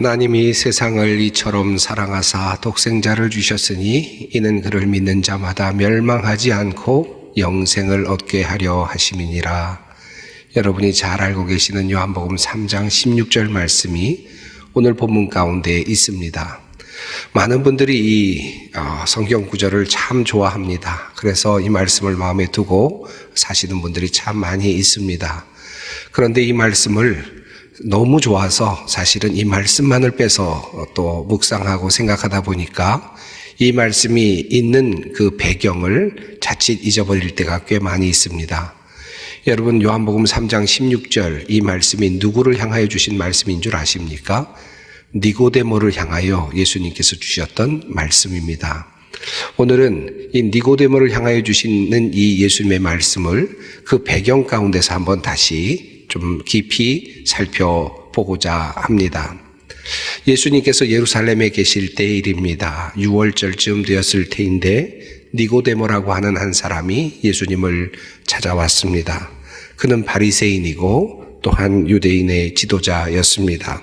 하나님이 세상을 이처럼 사랑하사 독생자를 주셨으니 이는 그를 믿는 자마다 멸망하지 않고 영생을 얻게 하려 하심이니라. 여러분이 잘 알고 계시는 요한복음 3장 16절 말씀이 오늘 본문 가운데 있습니다. 많은 분들이 이 성경 구절을 참 좋아합니다. 그래서 이 말씀을 마음에 두고 사시는 분들이 참 많이 있습니다. 그런데 이 말씀을 너무 좋아서 사실은 이 말씀만을 빼서 또 묵상하고 생각하다 보니까 이 말씀이 있는 그 배경을 자칫 잊어버릴 때가 꽤 많이 있습니다. 여러분, 요한복음 3장 16절 이 말씀이 누구를 향하여 주신 말씀인 줄 아십니까? 니고데모를 향하여 예수님께서 주셨던 말씀입니다. 오늘은 이 니고데모를 향하여 주시는 이 예수님의 말씀을 그 배경 가운데서 한번 다시 좀 깊이 살펴보고자 합니다. 예수님께서 예루살렘에 계실 때의 일입니다. 6월절쯤 되었을 때인데 니고데모라고 하는 한 사람이 예수님을 찾아왔습니다. 그는 바리새인이고 또한 유대인의 지도자였습니다.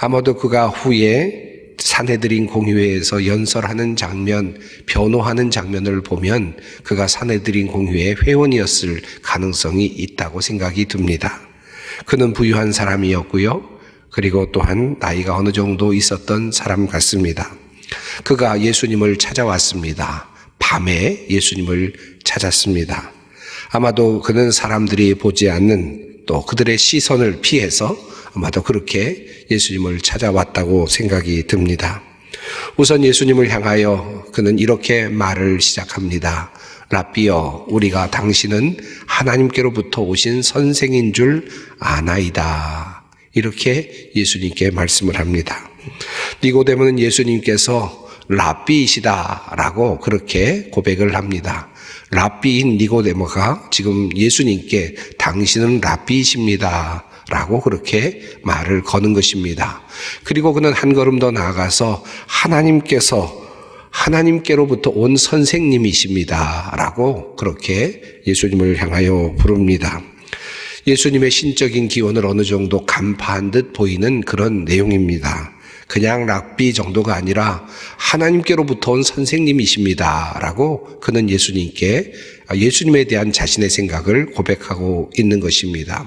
아마도 그가 후에 산헤드린 공회에서 연설하는 장면, 변호하는 장면을 보면 그가 산헤드린 공회의 회원이었을 가능성이 있다고 생각이 듭니다. 그는 부유한 사람이었고요. 그리고 또한 나이가 어느 정도 있었던 사람 같습니다. 그가 예수님을 찾아왔습니다. 밤에 예수님을 찾았습니다. 아마도 그는 사람들이 보지 않는 또 그들의 시선을 피해서 아마도 그렇게 예수님을 찾아왔다고 생각이 듭니다. 우선 예수님을 향하여 그는 이렇게 말을 시작합니다. 라삐여, 우리가 당신은 하나님께로부터 오신 선생인 줄 아나이다. 이렇게 예수님께 말씀을 합니다. 니고데모는 예수님께서 라삐이시다라고 그렇게 고백을 합니다. 라삐인 니고데모가 지금 예수님께 당신은 라삐이십니다 라고 그렇게 말을 거는 것입니다. 그리고 그는 한 걸음 더 나아가서 하나님께로부터 온 선생님이십니다 라고 그렇게 예수님을 향하여 부릅니다. 예수님의 신적인 기원을 어느 정도 간파한 듯 보이는 그런 내용입니다. 그냥 랍비 정도가 아니라 하나님께로부터 온 선생님이십니다 라고 그는 예수님에 대한 자신의 생각을 고백하고 있는 것입니다.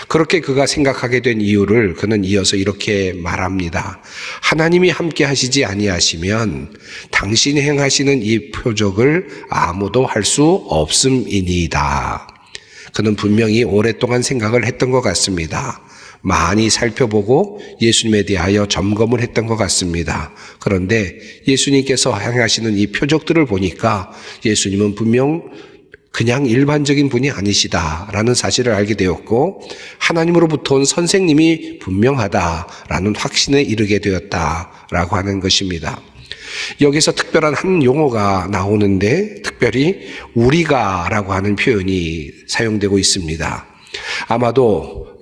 그렇게 그가 생각하게 된 이유를 그는 이어서 이렇게 말합니다. 하나님이 함께 하시지 아니하시면 당신이 행하시는 이 표적을 아무도 할 수 없음이니이다. 그는 분명히 오랫동안 생각을 했던 것 같습니다. 많이 살펴보고 예수님에 대하여 점검을 했던 것 같습니다. 그런데 예수님께서 행하시는 이 표적들을 보니까 예수님은 분명 그냥 일반적인 분이 아니시다라는 사실을 알게 되었고 하나님으로부터 온 선생님이 분명하다라는 확신에 이르게 되었다라고 하는 것입니다. 여기서 특별한 한 용어가 나오는데 특별히 우리가라고 하는 표현이 사용되고 있습니다. 아마도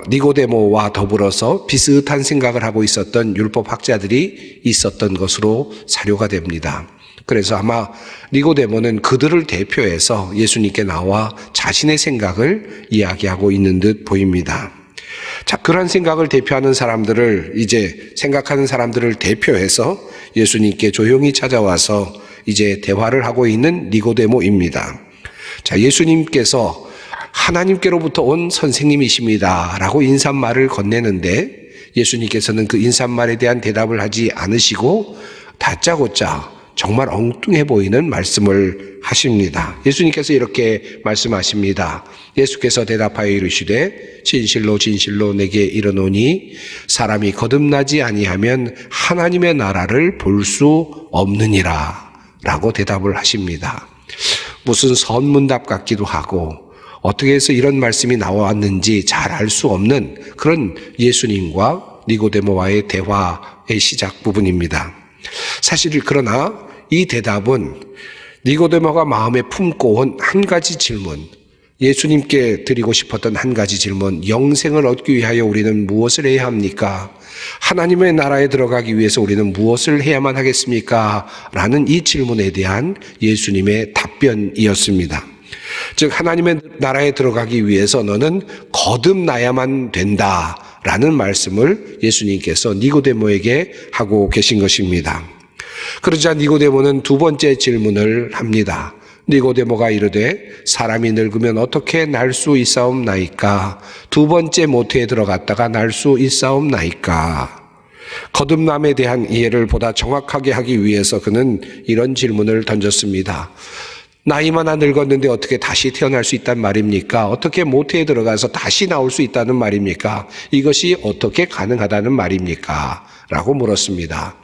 니고데모와 더불어서 비슷한 생각을 하고 있었던 율법학자들이 있었던 것으로 사료가 됩니다. 그래서 아마 니고데모는 그들을 대표해서 예수님께 나와 자신의 생각을 이야기하고 있는 듯 보입니다. 자, 그런 생각을 대표하는 사람들을 생각하는 사람들을 대표해서 예수님께 조용히 찾아와서 이제 대화를 하고 있는 니고데모입니다. 자, 예수님께서 하나님께로부터 온 선생님이십니다 라고 인사말을 건네는데 예수님께서는 그 인사말에 대한 대답을 하지 않으시고 다짜고짜 정말 엉뚱해 보이는 말씀을 하십니다. 예수님께서 이렇게 말씀하십니다. 예수께서 대답하여 이르시되 진실로 진실로 내게 이르노니 사람이 거듭나지 아니하면 하나님의 나라를 볼 수 없느니라 라고 대답을 하십니다. 무슨 선문답 같기도 하고 어떻게 해서 이런 말씀이 나왔는지 잘 알 수 없는 그런 예수님과 니고데모와의 대화의 시작 부분입니다. 사실 그러나 이 대답은 니고데모가 마음에 품고 온 한 가지 질문, 예수님께 드리고 싶었던 한 가지 질문, 영생을 얻기 위하여 우리는 무엇을 해야 합니까? 하나님의 나라에 들어가기 위해서 우리는 무엇을 해야만 하겠습니까? 라는 이 질문에 대한 예수님의 답변이었습니다. 즉 하나님의 나라에 들어가기 위해서 너는 거듭나야만 된다 라는 말씀을 예수님께서 니고데모에게 하고 계신 것입니다. 그러자 니고데모는 두 번째 질문을 합니다. 니고데모가 이르되 사람이 늙으면 어떻게 날 수 있사옵나이까? 두 번째 모태에 들어갔다가 날 수 있사옵나이까? 거듭남에 대한 이해를 보다 정확하게 하기 위해서 그는 이런 질문을 던졌습니다. 나이마나 늙었는데 어떻게 다시 태어날 수 있단 말입니까? 어떻게 모태에 들어가서 다시 나올 수 있다는 말입니까? 이것이 어떻게 가능하다는 말입니까? 라고 물었습니다.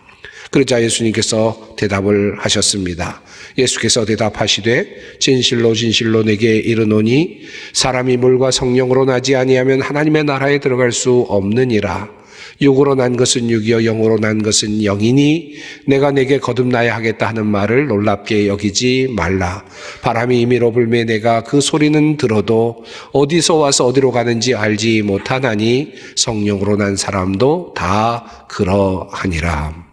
그러자 예수님께서 대답을 하셨습니다. 예수께서 대답하시되 진실로 진실로 내게 이르노니 사람이 물과 성령으로 나지 아니하면 하나님의 나라에 들어갈 수 없느니라. 육으로 난 것은 육이요 영으로 난 것은 영이니 내가 내게 거듭나야 하겠다 하는 말을 놀랍게 여기지 말라. 바람이 임의로 불매 내가 그 소리는 들어도 어디서 와서 어디로 가는지 알지 못하나니 성령으로 난 사람도 다 그러하니라.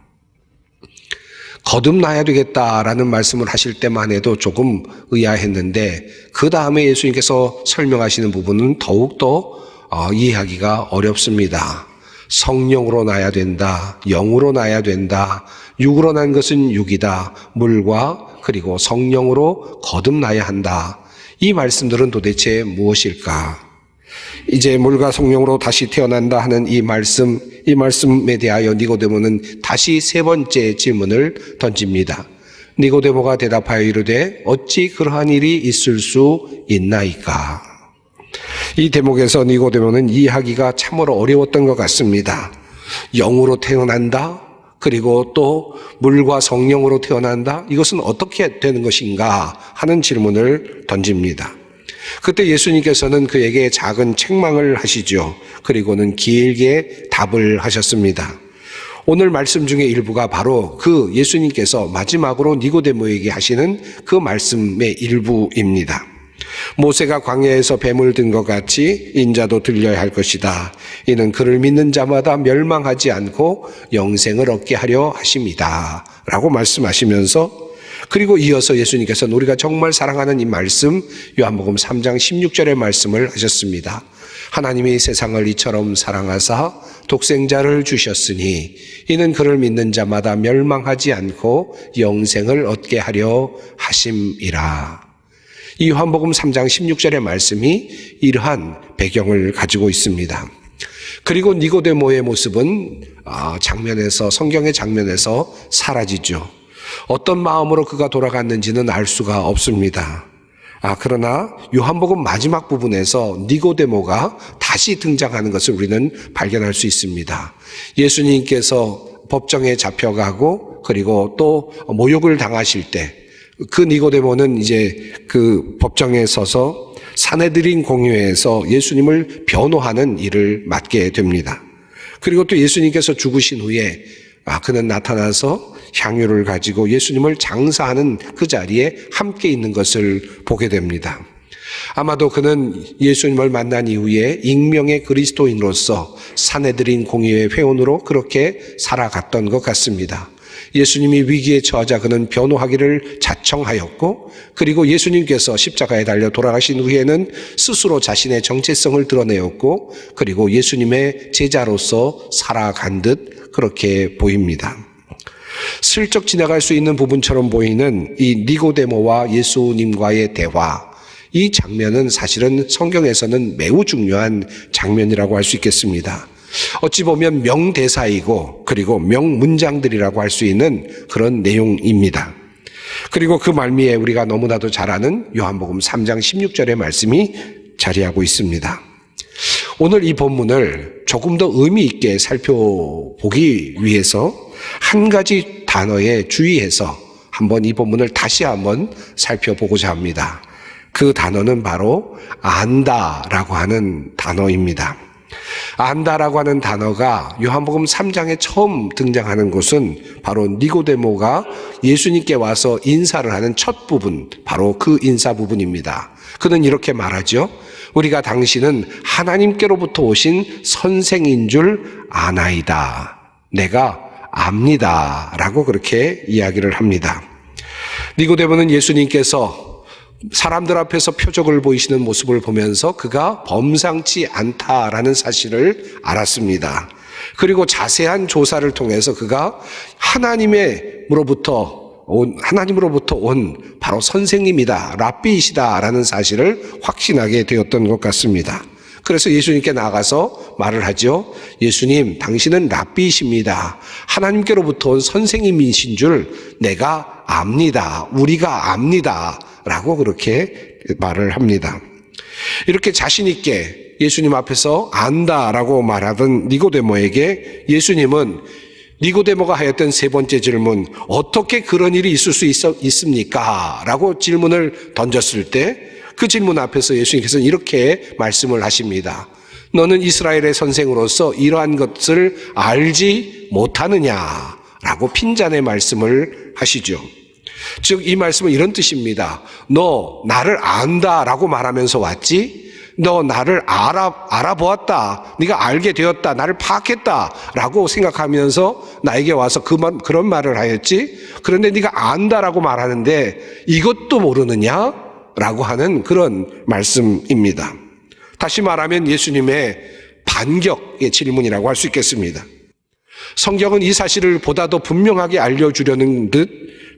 거듭나야 되겠다라는 말씀을 하실 때만 해도 조금 의아했는데 그 다음에 예수님께서 설명하시는 부분은 더욱더 이해하기가 어렵습니다. 성령으로 나야 된다. 영으로 나야 된다. 육으로 난 것은 육이다. 물과 그리고 성령으로 거듭나야 한다. 이 말씀들은 도대체 무엇일까? 이제 물과 성령으로 다시 태어난다 하는 이 말씀에 대하여 니고데모는 다시 세 번째 질문을 던집니다. 니고데모가 대답하여 이르되 어찌 그러한 일이 있을 수 있나이까? 이 대목에서 니고데모는 이해하기가 참으로 어려웠던 것 같습니다. 영으로 태어난다? 그리고 또 물과 성령으로 태어난다? 이것은 어떻게 되는 것인가 하는 질문을 던집니다. 그때 예수님께서는 그에게 작은 책망을 하시죠. 그리고는 길게 답을 하셨습니다. 오늘 말씀 중에 일부가 바로 그 예수님께서 마지막으로 니고데모에게 하시는 그 말씀의 일부입니다. 모세가 광야에서 뱀을 든 것 같이 인자도 들려야 할 것이다. 이는 그를 믿는 자마다 멸망하지 않고 영생을 얻게 하려 하심이다. 라고 말씀하시면서 그리고 이어서 예수님께서는 우리가 정말 사랑하는 이 말씀 요한복음 3장 16절의 말씀을 하셨습니다. 하나님이 세상을 이처럼 사랑하사 독생자를 주셨으니 이는 그를 믿는 자마다 멸망하지 않고 영생을 얻게 하려 하심이라. 이 요한복음 3장 16절의 말씀이 이러한 배경을 가지고 있습니다. 그리고 니고데모의 모습은 성경의 장면에서 사라지죠. 어떤 마음으로 그가 돌아갔는지는 알 수가 없습니다. 그러나 요한복음 마지막 부분에서 니고데모가 다시 등장하는 것을 우리는 발견할 수 있습니다. 예수님께서 법정에 잡혀가고 그리고 또 모욕을 당하실 때 그 니고데모는 이제 그 법정에 서서 산헤드린 공회에서 예수님을 변호하는 일을 맡게 됩니다. 그리고 또 예수님께서 죽으신 후에 그는 나타나서 향유를 가지고 예수님을 장사하는 그 자리에 함께 있는 것을 보게 됩니다. 아마도 그는 예수님을 만난 이후에 익명의 그리스도인으로서 산헤드린 공의회 회원으로 그렇게 살아갔던 것 같습니다. 예수님이 위기에 처하자 그는 변호하기를 자청하였고 그리고 예수님께서 십자가에 달려 돌아가신 후에는 스스로 자신의 정체성을 드러내었고 그리고 예수님의 제자로서 살아간 듯 그렇게 보입니다. 슬쩍 지나갈 수 있는 부분처럼 보이는 이 니고데모와 예수님과의 대화, 이 장면은 사실은 성경에서는 매우 중요한 장면이라고 할 수 있겠습니다. 어찌 보면 명대사이고 그리고 명문장들이라고 할 수 있는 그런 내용입니다. 그리고 그 말미에 우리가 너무나도 잘 아는 요한복음 3장 16절의 말씀이 자리하고 있습니다. 오늘 이 본문을 조금 더 의미 있게 살펴보기 위해서 한 가지 단어에 주의해서 한번 이 본문을 다시 한번 살펴보고자 합니다. 그 단어는 바로 안다라고 하는 단어입니다. 안다라고 하는 단어가 요한복음 3장에 처음 등장하는 곳은 바로 니고데모가 예수님께 와서 인사를 하는 첫 부분, 바로 그 인사 부분입니다. 그는 이렇게 말하죠. 우리가 당신은 하나님께로부터 오신 선생인 줄 아나이다. 내가 압니다. 라고 그렇게 이야기를 합니다. 니고데모는 예수님께서 사람들 앞에서 표적을 보이시는 모습을 보면서 그가 범상치 않다라는 사실을 알았습니다. 그리고 자세한 조사를 통해서 그가 하나님으로부터 온 바로 선생님이다, 랍비이시다라는 사실을 확신하게 되었던 것 같습니다. 그래서 예수님께 나가서 말을 하죠. 예수님, 당신은 랍비이십니다. 하나님께로부터 온 선생님이신 줄 내가 압니다. 우리가 압니다. 라고 그렇게 말을 합니다. 이렇게 자신 있게 예수님 앞에서 안다라고 말하던 니고데모에게 예수님은 니고데모가 하였던 세 번째 질문, 어떻게 그런 일이 있을 수 있습니까? 라고 질문을 던졌을 때 그 질문 앞에서 예수님께서는 이렇게 말씀을 하십니다. 너는 이스라엘의 선생으로서 이러한 것을 알지 못하느냐라고 핀잔의 말씀을 하시죠. 즉 이 말씀은 이런 뜻입니다. 너 나를 안다라고 말하면서 왔지? 너 나를 알아보았다. 네가 알게 되었다. 나를 파악했다라고 생각하면서 나에게 와서 그런 말을 하였지? 그런데 네가 안다라고 말하는데 이것도 모르느냐? 라고 하는 그런 말씀입니다. 다시 말하면 예수님의 반격의 질문이라고 할 수 있겠습니다. 성경은 이 사실을 보다 더 분명하게 알려주려는 듯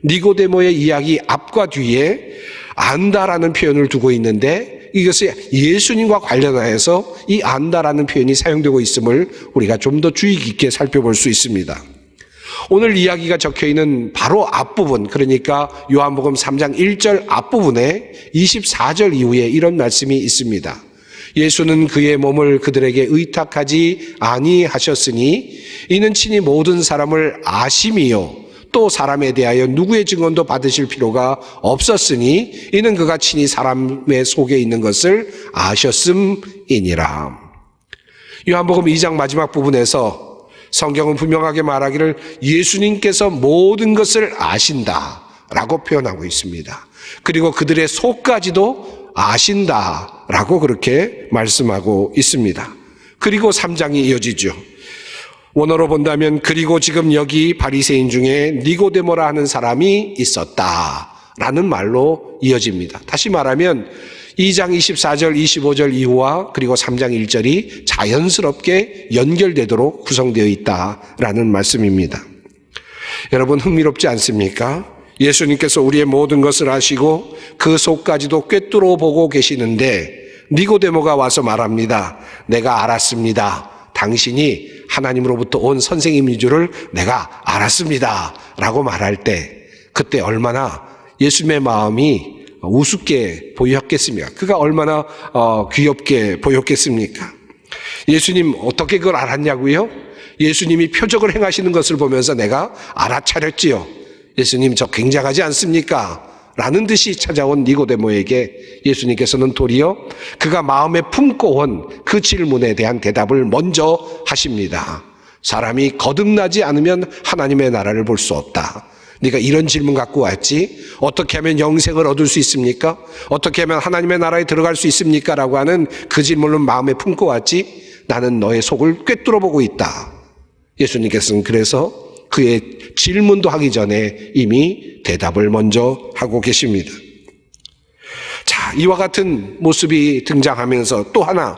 니고데모의 이야기 앞과 뒤에 안다라는 표현을 두고 있는데 이것이 예수님과 관련하여서 이 안다라는 표현이 사용되고 있음을 우리가 좀 더 주의 깊게 살펴볼 수 있습니다. 오늘 이야기가 적혀있는 바로 앞부분, 그러니까 요한복음 3장 1절 앞부분에 24절 이후에 이런 말씀이 있습니다. 예수는 그의 몸을 그들에게 의탁하지 아니하셨으니 이는 친히 모든 사람을 아심이요 또 사람에 대하여 누구의 증언도 받으실 필요가 없었으니 이는 그가 친히 사람의 속에 있는 것을 아셨음이니라. 요한복음 2장 마지막 부분에서 성경은 분명하게 말하기를 예수님께서 모든 것을 아신다라고 표현하고 있습니다. 그리고 그들의 속까지도 아신다라고 그렇게 말씀하고 있습니다. 그리고 3장이 이어지죠. 원어로 본다면 그리고 지금 여기 바리새인 중에 니고데모라 하는 사람이 있었다라는 말로 이어집니다. 다시 말하면 2장 24절 25절 이후와 그리고 3장 1절이 자연스럽게 연결되도록 구성되어 있다라는 말씀입니다. 여러분 흥미롭지 않습니까? 예수님께서 우리의 모든 것을 아시고 그 속까지도 꿰뚫어 보고 계시는데 니고데모가 와서 말합니다. 내가 알았습니다. 당신이 하나님으로부터 온 선생님인 줄을 내가 알았습니다. 라고 말할 때 그때 얼마나 예수님의 마음이 우습게 보였겠습니까? 그가 얼마나 귀엽게 보였겠습니까? 예수님 어떻게 그걸 알았냐고요? 예수님이 표적을 행하시는 것을 보면서 내가 알아차렸지요. 예수님 저 굉장하지 않습니까? 라는 듯이 찾아온 니고데모에게 예수님께서는 도리어 그가 마음에 품고 온 그 질문에 대한 대답을 먼저 하십니다. 사람이 거듭나지 않으면 하나님의 나라를 볼 수 없다. 네가 이런 질문 갖고 왔지? 어떻게 하면 영생을 얻을 수 있습니까? 어떻게 하면 하나님의 나라에 들어갈 수 있습니까? 라고 하는 그 질문을 마음에 품고 왔지? 나는 너의 속을 꿰뚫어 보고 있다. 예수님께서는 그래서 그의 질문도 하기 전에 이미 대답을 먼저 하고 계십니다. 자, 이와 같은 모습이 등장하면서 또 하나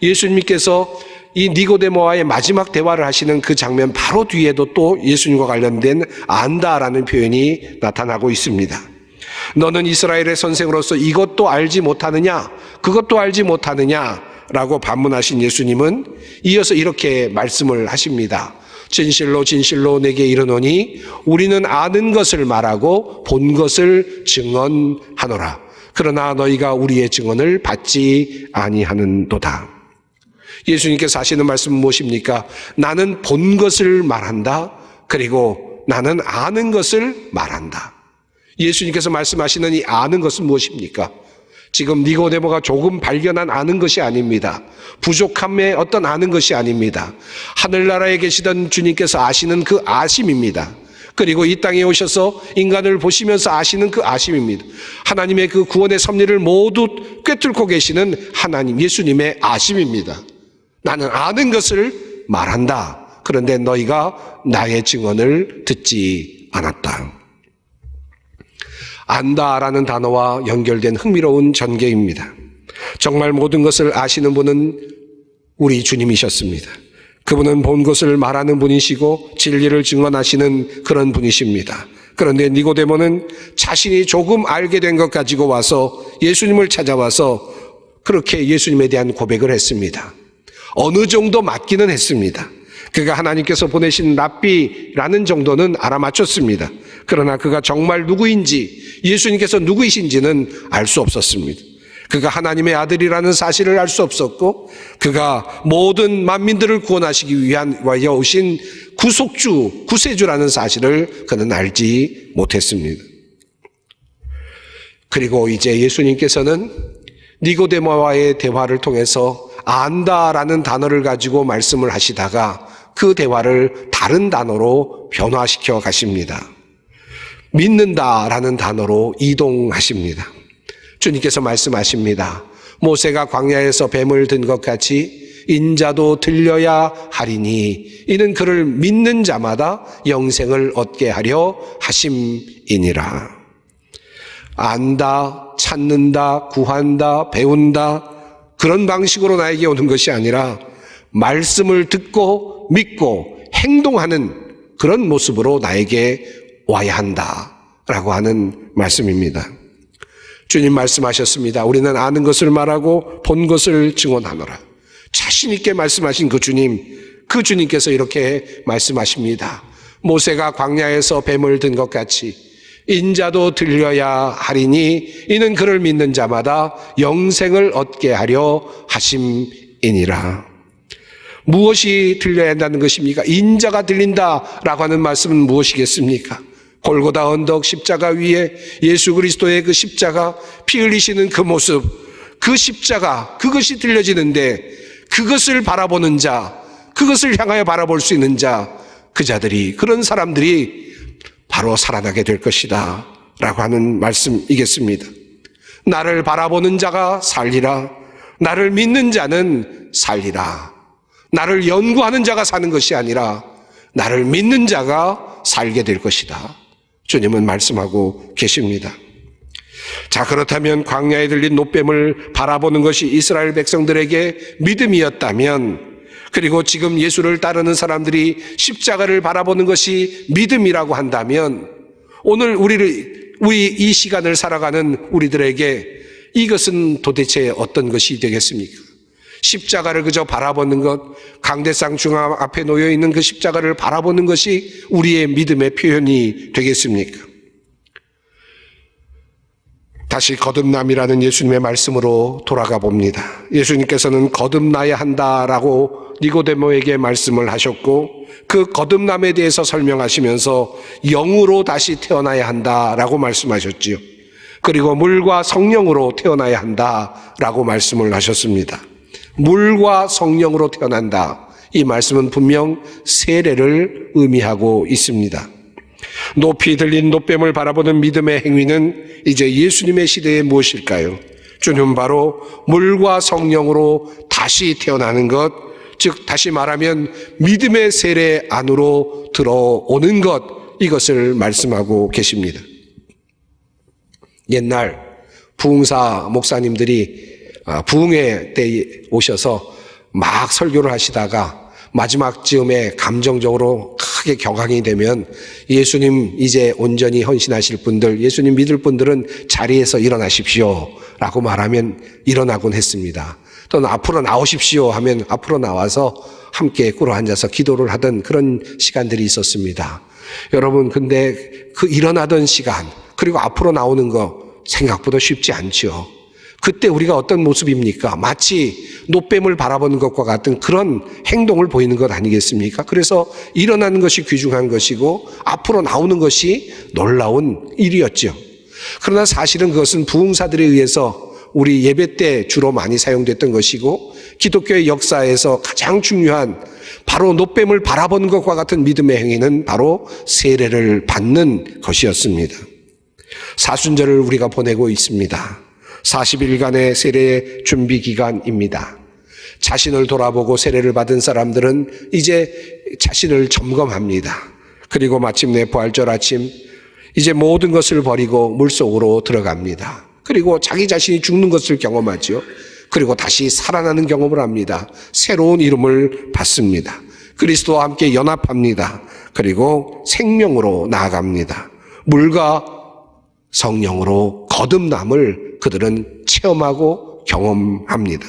예수님께서 이 니고데모와의 마지막 대화를 하시는 그 장면 바로 뒤에도 또 예수님과 관련된 안다라는 표현이 나타나고 있습니다. 너는 이스라엘의 선생으로서 이것도 알지 못하느냐? 그것도 알지 못하느냐? 라고 반문하신 예수님은 이어서 이렇게 말씀을 하십니다. 진실로 진실로 내게 이르노니 우리는 아는 것을 말하고 본 것을 증언하노라. 그러나 너희가 우리의 증언을 받지 아니하는도다. 예수님께서 하시는 말씀은 무엇입니까? 나는 본 것을 말한다. 그리고 나는 아는 것을 말한다. 예수님께서 말씀하시는 이 아는 것은 무엇입니까? 지금 니고데모가 조금 발견한 아는 것이 아닙니다. 부족함의 어떤 아는 것이 아닙니다. 하늘나라에 계시던 주님께서 아시는 그 아심입니다. 그리고 이 땅에 오셔서 인간을 보시면서 아시는 그 아심입니다. 하나님의 그 구원의 섭리를 모두 꿰뚫고 계시는 하나님 예수님의 아심입니다. 나는 아는 것을 말한다. 그런데 너희가 나의 증언을 듣지 않았다. 안다라는 단어와 연결된 흥미로운 전개입니다. 정말 모든 것을 아시는 분은 우리 주님이셨습니다. 그분은 본 것을 말하는 분이시고 진리를 증언하시는 그런 분이십니다. 그런데 니고데모는 자신이 조금 알게 된 것 가지고 와서 예수님을 찾아와서 그렇게 예수님에 대한 고백을 했습니다. 어느 정도 맞기는 했습니다. 그가 하나님께서 보내신 랍비라는 정도는 알아맞혔습니다. 그러나 그가 정말 누구인지, 예수님께서 누구이신지는 알 수 없었습니다. 그가 하나님의 아들이라는 사실을 알 수 없었고, 그가 모든 만민들을 구원하시기 위하여 오신 구속주, 구세주라는 사실을 그는 알지 못했습니다. 그리고 이제 예수님께서는 니고데모와의 대화를 통해서 안다라는 단어를 가지고 말씀을 하시다가 그 대화를 다른 단어로 변화시켜 가십니다. 믿는다라는 단어로 이동하십니다. 주님께서 말씀하십니다. 모세가 광야에서 뱀을 든 것 같이 인자도 들려야 하리니 이는 그를 믿는 자마다 영생을 얻게 하려 하심이니라. 안다, 찾는다, 구한다, 배운다, 그런 방식으로 나에게 오는 것이 아니라 말씀을 듣고 믿고 행동하는 그런 모습으로 나에게 와야 한다라고 하는 말씀입니다. 주님 말씀하셨습니다. 우리는 아는 것을 말하고 본 것을 증언하노라. 자신 있게 말씀하신 그 주님께서 이렇게 말씀하십니다. 모세가 광야에서 뱀을 든 것 같이 인자도 들려야 하리니 이는 그를 믿는 자마다 영생을 얻게 하려 하심이니라. 무엇이 들려야 한다는 것입니까? 인자가 들린다라고 하는 말씀은 무엇이겠습니까? 골고다 언덕 십자가 위에 예수 그리스도의 그 십자가, 피 흘리시는 그 모습, 그 십자가, 그것이 들려지는데 그것을 바라보는 자, 그것을 향하여 바라볼 수 있는 자, 그 자들이, 그런 사람들이 바로 살아나게 될 것이다 라고 하는 말씀이겠습니다. 나를 바라보는 자가 살리라. 나를 믿는 자는 살리라. 나를 연구하는 자가 사는 것이 아니라 나를 믿는 자가 살게 될 것이다. 주님은 말씀하고 계십니다. 자, 그렇다면 광야에 들린 놋뱀을 바라보는 것이 이스라엘 백성들에게 믿음이었다면, 그리고 지금 예수를 따르는 사람들이 십자가를 바라보는 것이 믿음이라고 한다면, 오늘 우리 이 시간을 살아가는 우리들에게 이것은 도대체 어떤 것이 되겠습니까? 십자가를 그저 바라보는 것, 강대상 중앙 앞에 놓여 있는 그 십자가를 바라보는 것이 우리의 믿음의 표현이 되겠습니까? 다시 거듭남이라는 예수님의 말씀으로 돌아가 봅니다. 예수님께서는 거듭나야 한다라고 니고데모에게 말씀을 하셨고, 그 거듭남에 대해서 설명하시면서 영으로 다시 태어나야 한다라고 말씀하셨지요. 그리고 물과 성령으로 태어나야 한다라고 말씀을 하셨습니다. 물과 성령으로 태어난다. 이 말씀은 분명 세례를 의미하고 있습니다. 높이 들린 놋뱀을 바라보는 믿음의 행위는 이제 예수님의 시대에 무엇일까요? 주님은 바로 물과 성령으로 다시 태어나는 것, 즉 다시 말하면 믿음의 세례 안으로 들어오는 것, 이것을 말씀하고 계십니다. 옛날 부흥사 목사님들이 부흥회 때 오셔서 막 설교를 하시다가 마지막 즈음에 감정적으로 크게 격앙이 되면 예수님 이제 온전히 헌신하실 분들, 예수님 믿을 분들은 자리에서 일어나십시오 라고 말하면 일어나곤 했습니다. 또는 앞으로 나오십시오 하면 앞으로 나와서 함께 꿇어 앉아서 기도를 하던 그런 시간들이 있었습니다. 여러분, 근데 그 일어나던 시간, 그리고 앞으로 나오는 거 생각보다 쉽지 않죠. 그때 우리가 어떤 모습입니까? 마치 놋뱀을 바라보는 것과 같은 그런 행동을 보이는 것 아니겠습니까? 그래서 일어나는 것이 귀중한 것이고 앞으로 나오는 것이 놀라운 일이었죠. 그러나 사실은 그것은 부흥사들에 의해서 우리 예배 때 주로 많이 사용됐던 것이고, 기독교의 역사에서 가장 중요한 바로 놋뱀을 바라보는 것과 같은 믿음의 행위는 바로 세례를 받는 것이었습니다. 사순절을 우리가 보내고 있습니다. 40일간의 세례 준비 기간입니다. 자신을 돌아보고 세례를 받은 사람들은 이제 자신을 점검합니다. 그리고 마침내 부활절 아침 이제 모든 것을 버리고 물속으로 들어갑니다. 그리고 자기 자신이 죽는 것을 경험하죠. 그리고 다시 살아나는 경험을 합니다. 새로운 이름을 받습니다. 그리스도와 함께 연합합니다. 그리고 생명으로 나아갑니다. 물과 성령으로 거듭남을 그들은 체험하고 경험합니다.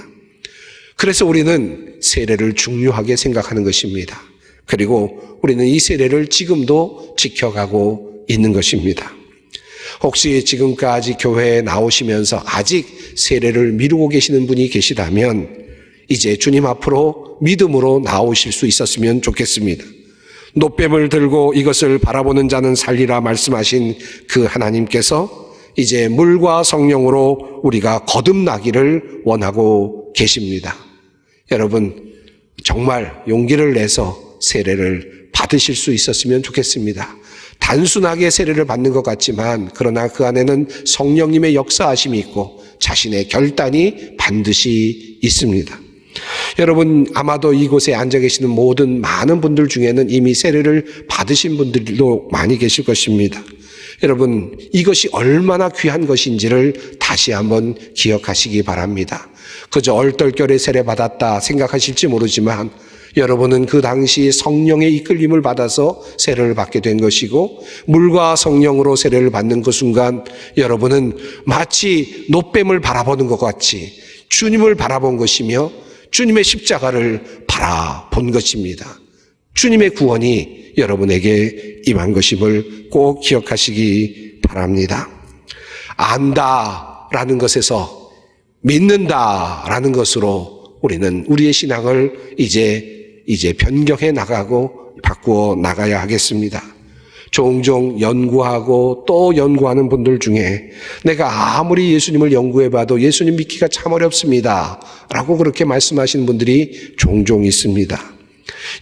그래서 우리는 세례를 중요하게 생각하는 것입니다. 그리고 우리는 이 세례를 지금도 지켜가고 있는 것입니다. 혹시 지금까지 교회에 나오시면서 아직 세례를 미루고 계시는 분이 계시다면 이제 주님 앞으로 믿음으로 나오실 수 있었으면 좋겠습니다. 놋뱀을 들고 이것을 바라보는 자는 살리라 말씀하신 그 하나님께서 이제 물과 성령으로 우리가 거듭나기를 원하고 계십니다. 여러분, 정말 용기를 내서 세례를 받으실 수 있었으면 좋겠습니다. 단순하게 세례를 받는 것 같지만 그러나 그 안에는 성령님의 역사하심이 있고 자신의 결단이 반드시 있습니다. 여러분, 아마도 이곳에 앉아 계시는 모든 많은 분들 중에는 이미 세례를 받으신 분들도 많이 계실 것입니다. 여러분, 이것이 얼마나 귀한 것인지를 다시 한번 기억하시기 바랍니다. 그저 얼떨결에 세례 받았다 생각하실지 모르지만 여러분은 그 당시 성령의 이끌림을 받아서 세례를 받게 된 것이고 물과 성령으로 세례를 받는 그 순간 여러분은 마치 놋뱀을 바라보는 것 같이 주님을 바라본 것이며 주님의 십자가를 바라본 것입니다. 주님의 구원이 여러분에게 임한 것임을 꼭 기억하시기 바랍니다. 안다라는 것에서 믿는다라는 것으로 우리는 우리의 신앙을 이제 변경해 나가고 바꾸어 나가야 하겠습니다. 종종 연구하고 또 연구하는 분들 중에 내가 아무리 예수님을 연구해봐도 예수님 믿기가 참 어렵습니다 라고 그렇게 말씀하시는 분들이 종종 있습니다.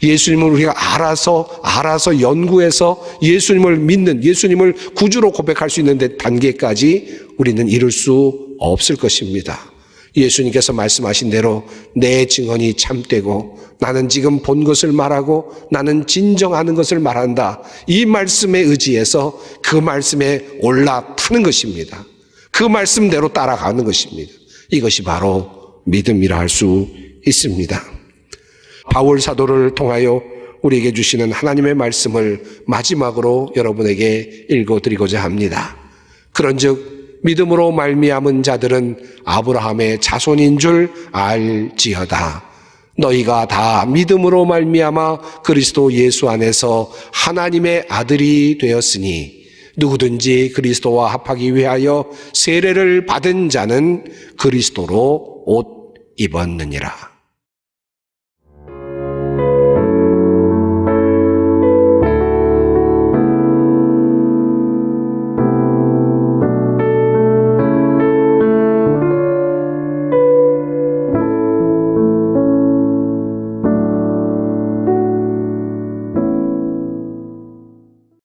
예수님을 우리가 알아서 연구해서 예수님을 믿는, 예수님을 구주로 고백할 수 있는 단계까지 우리는 이룰 수 없을 것입니다. 예수님께서 말씀하신 대로 내 증언이 참되고 나는 지금 본 것을 말하고 나는 진정하는 것을 말한다. 이 말씀에 의지해서 그 말씀에 올라타는 것입니다. 그 말씀대로 따라가는 것입니다. 이것이 바로 믿음이라 할 수 있습니다. 바울 사도를 통하여 우리에게 주시는 하나님의 말씀을 마지막으로 여러분에게 읽어드리고자 합니다. 그런즉 믿음으로 말미암은 자들은 아브라함의 자손인 줄 알지어다. 너희가 다 믿음으로 말미암아 그리스도 예수 안에서 하나님의 아들이 되었으니 누구든지 그리스도와 합하기 위하여 세례를 받은 자는 그리스도로 옷 입었느니라.